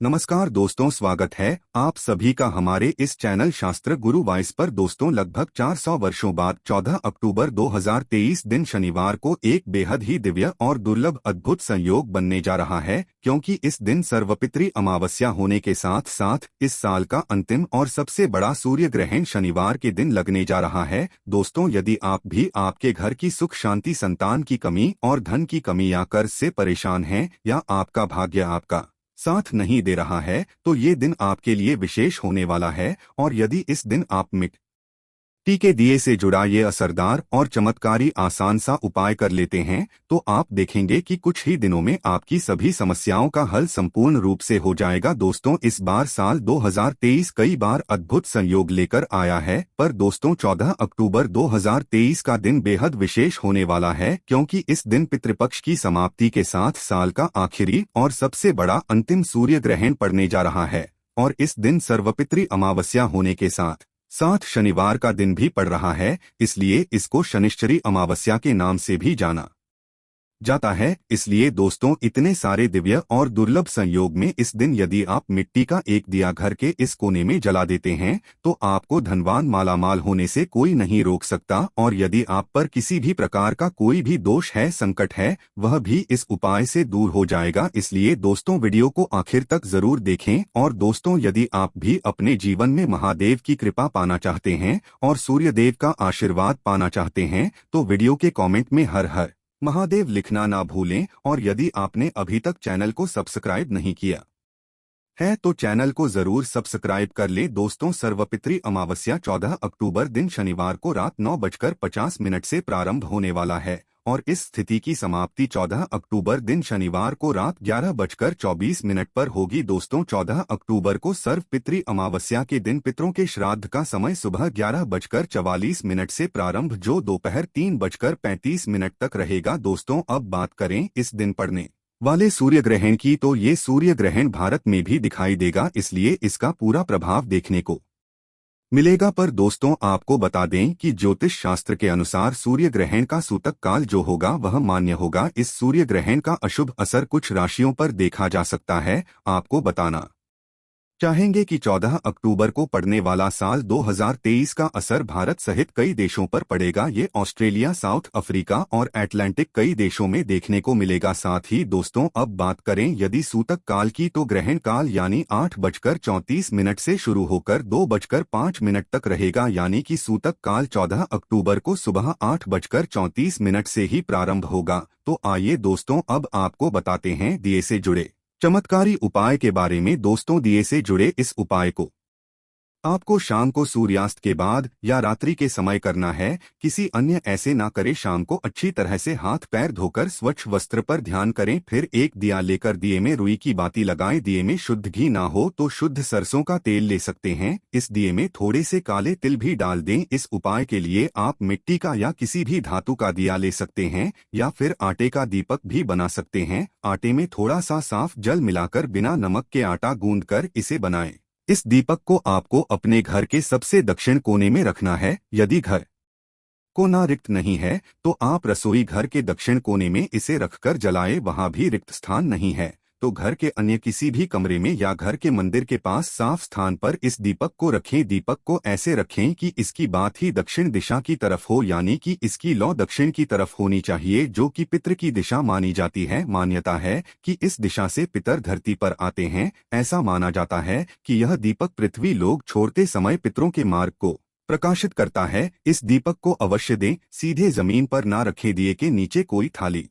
नमस्कार दोस्तों, स्वागत है आप सभी का हमारे इस चैनल शास्त्र गुरु वॉइस पर। दोस्तों, लगभग 400 वर्षों बाद 14 अक्टूबर 2023 दिन शनिवार को एक बेहद ही दिव्य और दुर्लभ अद्भुत संयोग बनने जा रहा है, क्योंकि इस दिन सर्वपित्री अमावस्या होने के साथ साथ इस साल का अंतिम और सबसे बड़ा सूर्य ग्रहण शनिवार के दिन लगने जा रहा है। दोस्तों, यदि आप भी आपके घर की सुख शांति, संतान की कमी और धन की कमी या कर्ज से परेशान हैं, या आपका भाग्य आपका साथ नहीं दे रहा है, तो ये दिन आपके लिए विशेष होने वाला है। और यदि इस दिन आप मिट्टी के दिए से जुड़ा ये असरदार और चमत्कारी आसान सा उपाय कर लेते हैं, तो आप देखेंगे कि कुछ ही दिनों में आपकी सभी समस्याओं का हल संपूर्ण रूप से हो जाएगा। दोस्तों, इस बार साल 2023 कई बार अद्भुत संयोग लेकर आया है, पर दोस्तों 14 अक्टूबर 2023 का दिन बेहद विशेष होने वाला है, क्योंकि इस दिन पितृपक्ष की समाप्ति के साथ साल का आखिरी और सबसे बड़ा अंतिम सूर्य ग्रहण पड़ने जा रहा है। और इस दिन सर्वपित्री अमावस्या होने के साथ साथ शनिवार का दिन भी पड़ रहा है, इसलिए इसको शनिश्चरी अमावस्या के नाम से भी जाना जाता है। इसलिए दोस्तों, इतने सारे दिव्य और दुर्लभ संयोग में इस दिन यदि आप मिट्टी का एक दिया घर के इस कोने में जला देते हैं, तो आपको धनवान मालामाल होने से कोई नहीं रोक सकता। और यदि आप पर किसी भी प्रकार का कोई भी दोष है, संकट है, वह भी इस उपाय से दूर हो जाएगा। इसलिए दोस्तों, वीडियो को आखिर तक जरूर देखें। और दोस्तों, यदि आप भी अपने जीवन में महादेव की कृपा पाना चाहते हैं और सूर्यदेव का आशीर्वाद पाना चाहते हैं, तो वीडियो के कमेंट में हर हर महादेव लिखना ना भूलें। और यदि आपने अभी तक चैनल को सब्सक्राइब नहीं किया है, तो चैनल को जरूर सब्सक्राइब कर ले। दोस्तों, सर्वपित्री अमावस्या 14 अक्टूबर दिन शनिवार को रात 9:50 से प्रारंभ होने वाला है, और इस स्थिति की समाप्ति 14 अक्टूबर दिन शनिवार को रात 11:24 पर होगी। दोस्तों, 14 अक्टूबर को सर्वपित्री अमावस्या के दिन पितरों के श्राद्ध का समय सुबह 11:44 से प्रारंभ, जो दोपहर 3:35 तक रहेगा। दोस्तों, अब बात करें इस दिन पड़ने वाले सूर्य ग्रहण की, तो ये सूर्य ग्रहण भारत में भी दिखाई देगा, इसलिए इसका पूरा प्रभाव देखने को मिलेगा। पर दोस्तों, आपको बता दें कि ज्योतिष शास्त्र के अनुसार सूर्य ग्रहण का सूतक काल जो होगा वह मान्य होगा। इस सूर्य ग्रहण का अशुभ असर कुछ राशियों पर देखा जा सकता है। आपको बताना चाहेंगे कि 14 अक्टूबर को पड़ने वाला साल 2023 का असर भारत सहित कई देशों पर पड़ेगा। ये ऑस्ट्रेलिया, साउथ अफ्रीका और अटलांटिक कई देशों में देखने को मिलेगा। साथ ही दोस्तों, अब बात करें यदि सूतक काल की, तो ग्रहण काल यानी 8:34 से शुरू होकर 2:05 तक रहेगा, यानी कि सूतक काल 14 अक्टूबर को सुबह 8:34 से ही प्रारंभ होगा। तो आइए दोस्तों, अब आपको बताते हैं दिए से जुड़े चमत्कारी उपाय के बारे में। दोस्तों, दिए से जुड़े इस उपाय को आपको शाम को सूर्यास्त के बाद या रात्रि के समय करना है। किसी अन्य ऐसे ना करे। शाम को अच्छी तरह से हाथ पैर धोकर स्वच्छ वस्त्र पर ध्यान करें, फिर एक दिया लेकर दिए में रुई की बाती लगाएं। दिए में शुद्ध घी ना हो तो शुद्ध सरसों का तेल ले सकते हैं। इस दिए में थोड़े से काले तिल भी डाल दें। इस उपाय के लिए आप मिट्टी का या किसी भी धातु का दिया ले सकते हैं, या फिर आटे का दीपक भी बना सकते हैं। आटे में थोड़ा सा साफ जल मिलाकर बिना नमक के आटा गूंद कर इसे बनाएं। इस दीपक को आपको अपने घर के सबसे दक्षिण कोने में रखना है। यदि घर को ना रिक्त नहीं है, तो आप रसोई घर के दक्षिण कोने में इसे रखकर जलाएं। वहां भी रिक्त स्थान नहीं है, तो घर के अन्य किसी भी कमरे में या घर के मंदिर के पास साफ स्थान पर इस दीपक को रखें। दीपक को ऐसे रखें कि इसकी बात ही दक्षिण दिशा की तरफ हो, यानी कि इसकी लौ दक्षिण की तरफ होनी चाहिए, जो कि पितृ की दिशा मानी जाती है। मान्यता है कि इस दिशा से पितर धरती पर आते हैं। ऐसा माना जाता है कि यह दीपक पृथ्वी लोग छोड़ते समय पितरों के मार्ग को प्रकाशित करता है। इस दीपक को अवश्य दें। सीधे जमीन पर ना रखें। दिए के नीचे कोई थाली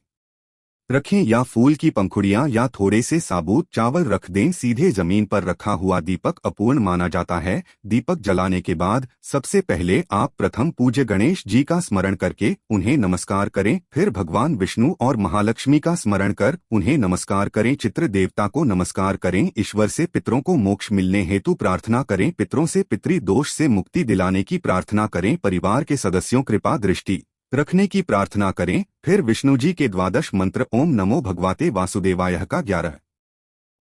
रखें या फूल की पंखुड़ियां या थोड़े से साबुत चावल रख दें। सीधे जमीन पर रखा हुआ दीपक अपूर्ण माना जाता है। दीपक जलाने के बाद सबसे पहले आप प्रथम पूज्य गणेश जी का स्मरण करके उन्हें नमस्कार करें। फिर भगवान विष्णु और महालक्ष्मी का स्मरण कर उन्हें नमस्कार करें। चित्र देवता को नमस्कार करें। ईश्वर से पितरों को मोक्ष मिलने हेतु प्रार्थना करें। पितरों से पितृ दोष से मुक्ति दिलाने की प्रार्थना करें। परिवार के सदस्यों कृपा दृष्टि रखने की प्रार्थना करें। फिर विष्णु जी के द्वादश मंत्र ओम नमो भगवते वासुदेवाय का 11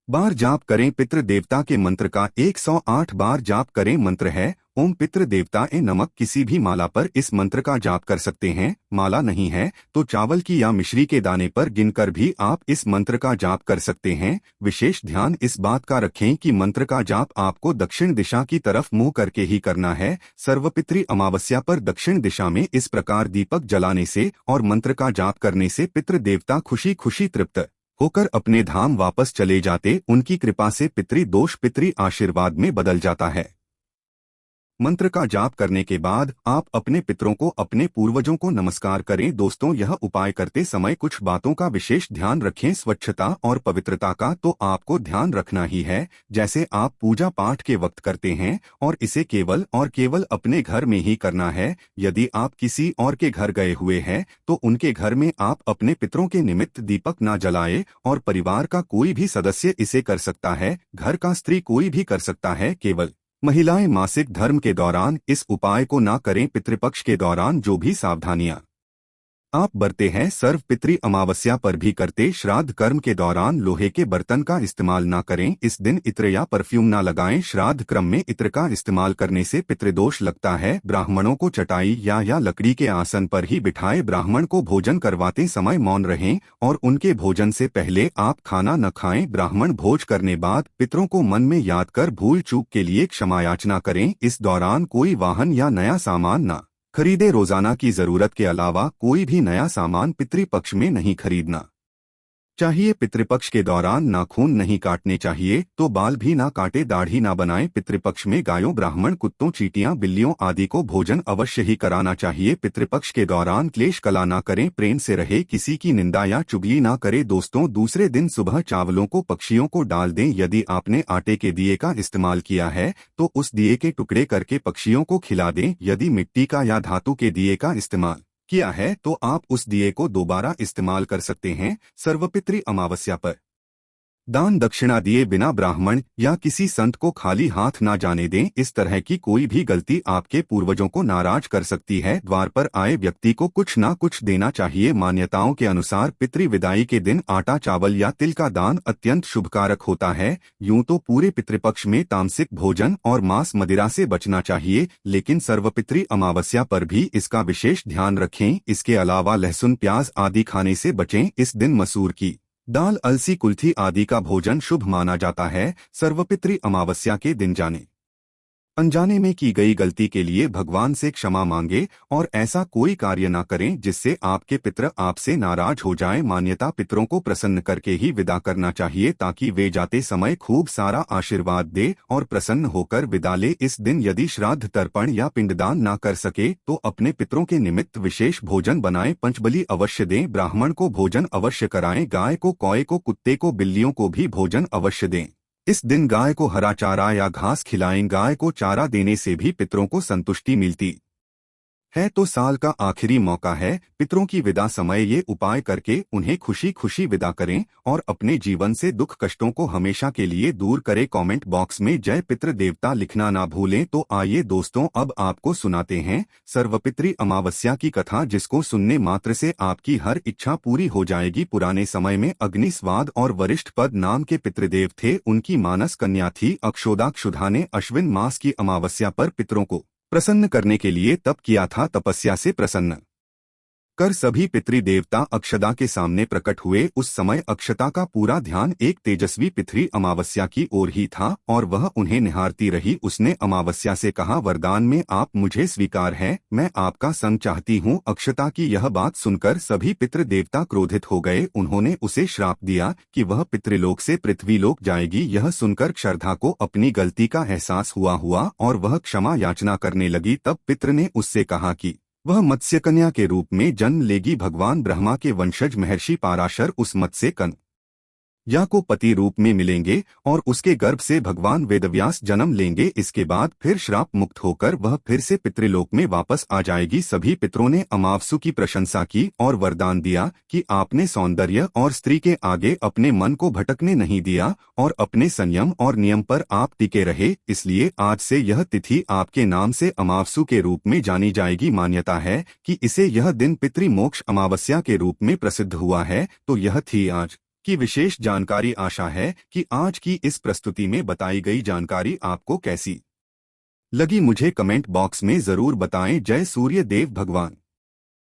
बार जाप करें। पितृ देवता के मंत्र का 108 बार जाप करें। मंत्र है ओम पितृ देवता ए नमक। किसी भी माला पर इस मंत्र का जाप कर सकते हैं। माला नहीं है तो चावल की या मिश्री के दाने पर गिनकर भी आप इस मंत्र का जाप कर सकते हैं। विशेष ध्यान इस बात का रखें कि मंत्र का जाप आपको दक्षिण दिशा की तरफ मुंह करके ही करना है। सर्वपितृ अमावस्या पर दक्षिण दिशा में इस प्रकार दीपक जलाने से और मंत्र का जाप करने से पितृ देवता खुशी खुशी तृप्त होकर अपने धाम वापस चले जाते। उनकी कृपा से पितृ दोष पितृ आशीर्वाद में बदल जाता है। मंत्र का जाप करने के बाद आप अपने पितरों को, अपने पूर्वजों को नमस्कार करें। दोस्तों, यह उपाय करते समय कुछ बातों का विशेष ध्यान रखें। स्वच्छता और पवित्रता का तो आपको ध्यान रखना ही है, जैसे आप पूजा पाठ के वक्त करते हैं, और इसे केवल और केवल अपने घर में ही करना है। यदि आप किसी और के घर गए हुए हैं तो उनके घर में आप अपने पितरों के निमित्त दीपक न जलाए, और परिवार का कोई भी सदस्य इसे कर सकता है। घर का स्त्री कोई भी कर सकता है, केवल महिलाएं मासिक धर्म के दौरान इस उपाय को ना करें। पितृपक्ष के दौरान जो भी सावधानियां आप बरते हैं सर्व पितृ अमावस्या पर भी करते। श्राद्ध कर्म के दौरान लोहे के बर्तन का इस्तेमाल ना करें। इस दिन इत्र या परफ्यूम ना लगाएं। श्राद्ध क्रम में इत्र का इस्तेमाल करने से पितृदोष लगता है। ब्राह्मणों को चटाई या लकड़ी के आसन पर ही बिठाए। ब्राह्मण को भोजन करवाते समय मौन रहें और उनके भोजन से पहले आप खाना न खाएं। ब्राह्मण भोज करने बाद पितरों को मन में याद कर भूल चूक के लिए क्षमा याचना करें। इस दौरान कोई वाहन या नया सामान न खरीदे। रोजाना की जरूरत के अलावा कोई भी नया सामान पितृपक्ष में नहीं खरीदना चाहिए। पितृपक्ष के दौरान नाखून नहीं काटने चाहिए, तो बाल भी ना काटे, दाढ़ी ना बनाएं। पितृपक्ष में गायों, ब्राह्मण, कुत्तों, चींटियां, बिल्लियों आदि को भोजन अवश्य ही कराना चाहिए। पितृपक्ष के दौरान क्लेश कला ना करें, प्रेम से रहे, किसी की निंदा या चुगली ना करे। दोस्तों, दूसरे दिन सुबह चावलों को पक्षियों को डाल दें। यदि आपने आटे के दिए का इस्तेमाल किया है तो उस दिए के टुकड़े करके पक्षियों को खिला दें। यदि मिट्टी का या धातु के दिए का इस्तेमाल किया है तो आप उस दिए को दोबारा इस्तेमाल कर सकते हैं। सर्वपितृ अमावस्या पर दान दक्षिणा दिए बिना ब्राह्मण या किसी संत को खाली हाथ ना जाने दें। इस तरह की कोई भी गलती आपके पूर्वजों को नाराज कर सकती है। द्वार पर आए व्यक्ति को कुछ ना कुछ देना चाहिए। मान्यताओं के अनुसार पितृ विदाई के दिन आटा, चावल या तिल का दान अत्यंत शुभकारक होता है। यूं तो पूरे पितृपक्ष में तामसिक भोजन और मांस मदिरा से बचना चाहिए, लेकिन सर्वपितृ अमावस्या पर भी इसका विशेष ध्यान रखें। इसके अलावा लहसुन, प्याज आदि खाने से बचें। इस दिन मसूर की दाल, अलसी, कुल्थी आदि का भोजन शुभ माना जाता है। सर्वपितृ अमावस्या के दिन जाने अनजाने में की गई गलती के लिए भगवान से क्षमा मांगे और ऐसा कोई कार्य न करें जिससे आपके पितर आपसे नाराज हो जाएं। मान्यता पितरों को प्रसन्न करके ही विदा करना चाहिए, ताकि वे जाते समय खूब सारा आशीर्वाद दे और प्रसन्न होकर विदा ले। इस दिन यदि श्राद्ध, तर्पण या पिंडदान न कर सके तो अपने पितरों के निमित्त विशेष भोजन बनाएं। पंचबली अवश्य दें। ब्राह्मण को भोजन अवश्य कराएं। गाय को, कौए को, कुत्ते को, बिल्लियों को भी भोजन अवश्य दें। इस दिन गाय को हरा चारा या घास खिलाएं। गाय को चारा देने से भी पितरों को संतुष्टि मिलती है। तो साल का आखिरी मौका है, पितरों की विदा समय ये उपाय करके उन्हें खुशी खुशी विदा करें और अपने जीवन से दुख कष्टों को हमेशा के लिए दूर करें। कमेंट बॉक्स में जय पितृ देवता लिखना ना भूलें। तो आइए दोस्तों, अब आपको सुनाते हैं सर्वपितृ अमावस्या की कथा, जिसको सुनने मात्र से आपकी हर इच्छा पूरी हो जाएगी। पुराने समय में अग्निस्वाद और वरिष्ठ पद नाम के पितृदेव थे। उनकी मानस कन्या थी अक्षोदा। क्षुधा ने अश्विन मास की अमावस्या पर पितरों को प्रसन्न करने के लिए तप किया था। तपस्या से प्रसन्न कर सभी पितृदेवता अक्षदा के सामने प्रकट हुए। उस समय अक्षता का पूरा ध्यान एक तेजस्वी पितृ अमावस्या की ओर ही था और वह उन्हें निहारती रही। उसने अमावस्या से कहा, वरदान में आप मुझे स्वीकार है, मैं आपका संग चाहती हूँ। अक्षता की यह बात सुनकर सभी पितृदेवता क्रोधित हो गए। उन्होंने उसे श्राप दिया कि वह पितृलोक से पृथ्वीलोक जाएगी। यह सुनकर क्षरधा को अपनी गलती का एहसास हुआ और वह क्षमा याचना करने लगी। तब पितृ ने उससे कहा कि वह मत्स्य कन्या के रूप में जन्म लेगी। भगवान ब्रह्मा के वंशज महर्षि पाराशर उस मत्स्य कन्या को पति रूप में मिलेंगे और उसके गर्भ से भगवान वेदव्यास जन्म लेंगे। इसके बाद फिर श्राप मुक्त होकर वह फिर से पितृलोक में वापस आ जाएगी। सभी पितरों ने अमावस्या की प्रशंसा की और वरदान दिया कि आपने सौंदर्य और स्त्री के आगे अपने मन को भटकने नहीं दिया और अपने संयम और नियम पर आप टिके रहे। इसलिए आज से यह तिथि आपके नाम से अमावस्या के रूप में जानी जाएगी। मान्यता है कि इसे यह दिन पितृमोक्ष अमावस्या के रूप में प्रसिद्ध हुआ है। तो यह थी आज की विशेष जानकारी। आशा है कि आज की इस प्रस्तुति में बताई गई जानकारी आपको कैसी लगी, मुझे कमेंट बॉक्स में जरूर बताएं। जय सूर्य देव भगवान।